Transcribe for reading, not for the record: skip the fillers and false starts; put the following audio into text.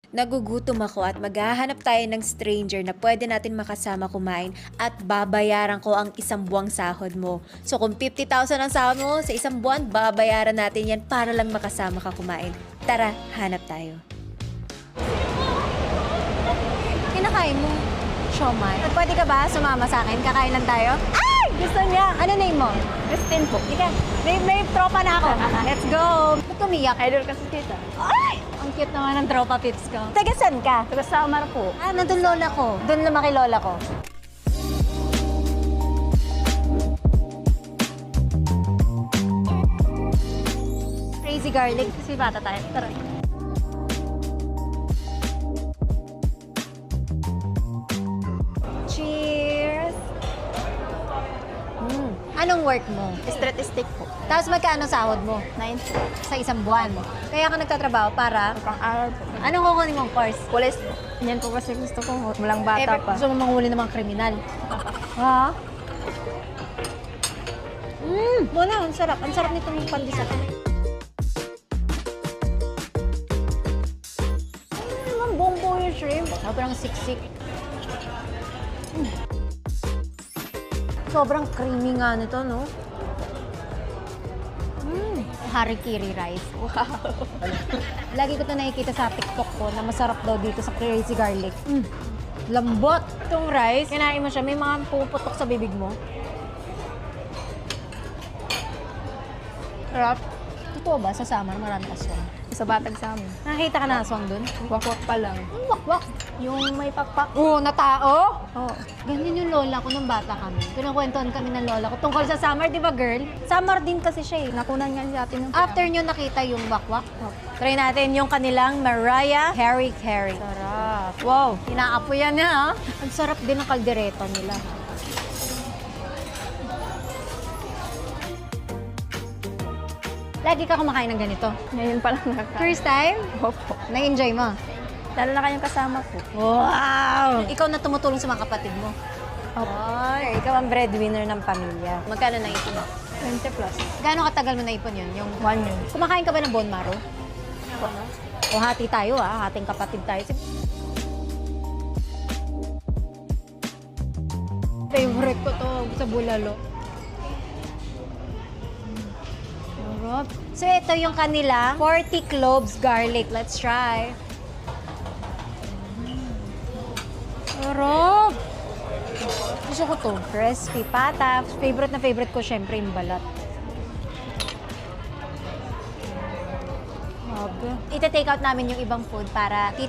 Nagugutom ako at maghahanap tayo ng stranger na pwede natin makasama kumain at babayaran ko ang isang buwang sahod mo. So kung 50,000 ang sahod mo sa isang buwan, babayaran natin yan para lang makasama ka kumain. Tara, hanap tayo. Kinakain mo? Siomay. At pwede ka ba sumama sa akin? Kakain lang tayo? Ay! Gusto niya. Ano name mo? Christine po. Ika, may tropa na ako. Let's go! Ba't umiyak? Idol kasi kita. Ay! Ang cute naman ng tropa pips ko. Taga saan ka? Taga Samar po. Ah, nandun lola ko. Doon lumaki lola ko. Crazy garlic. Kasi bata tayo. Tara. Cheers! Anong work mo? Street stick po. Tapos magkano sahod mo 9 po. sa isang buwan? Kaya ka nagtatrabaho para... Pang-aral po. Anong kukunin mong course? Police po. Yan po kasi gusto ko. Walang bata pa. Gusto mo manghuli ng mga kriminal. Ha? Wala, ang sarap. Ang sarap nitong pandesal. Ang buong-buo yung shrimp. Sobrang siksik. Sobrang creamy nga nito, no? Harikiri rice. Wow! Lagi ko ito nakikita sa TikTok ko na masarap daw dito sa Crazy Garlic. Lambot! Itong rice, kinain mo siya, may mga puputok sa bibig mo. Sarap. Totoo ba? Sa Samar, marami aswang. Sa batag sa amin. Nakakita ka na aswang dun? Wakwak pa lang. Ang wakwak! Yung may pakpak. Oo, na tao? Oo. Ganyan yung lola ko nung bata kami. Pinakwentuhan kami ng lola ko tungkol sa Samar, di ba girl? Samar din kasi siya eh. Nakunan nga sa atin ng After nyo nakita yung wakwak, try natin yung kanilang Mariah Harry Carey. Sarap. Wow, inaapoyan niya ha. Ang sarap din ng kaldereta nila. Lagi ka kumakain ng ganito. Ngayon pa lang nakakain. First time? Opo. Na-enjoy mo? Lalo na kayong kasama po. Wow! Ikaw na tumutulong sa mga kapatid mo. Ay, ikaw ang breadwinner ng pamilya. Magkano naipon mo? 20 plus. Gaano katagal mo naipon yun? Yung... 1 year. Kumakain ka ba ng bone marrow? O hati tayo hating kapatid tayo. Favorite ko to sa bulalo. Sarap. So ito yung kanila 40 cloves garlic. Let's try. Sarap! Gusto ko to. Crispy pata. Favorite na favorite ko syempre yung balat. Ita-take out namin yung ibang food para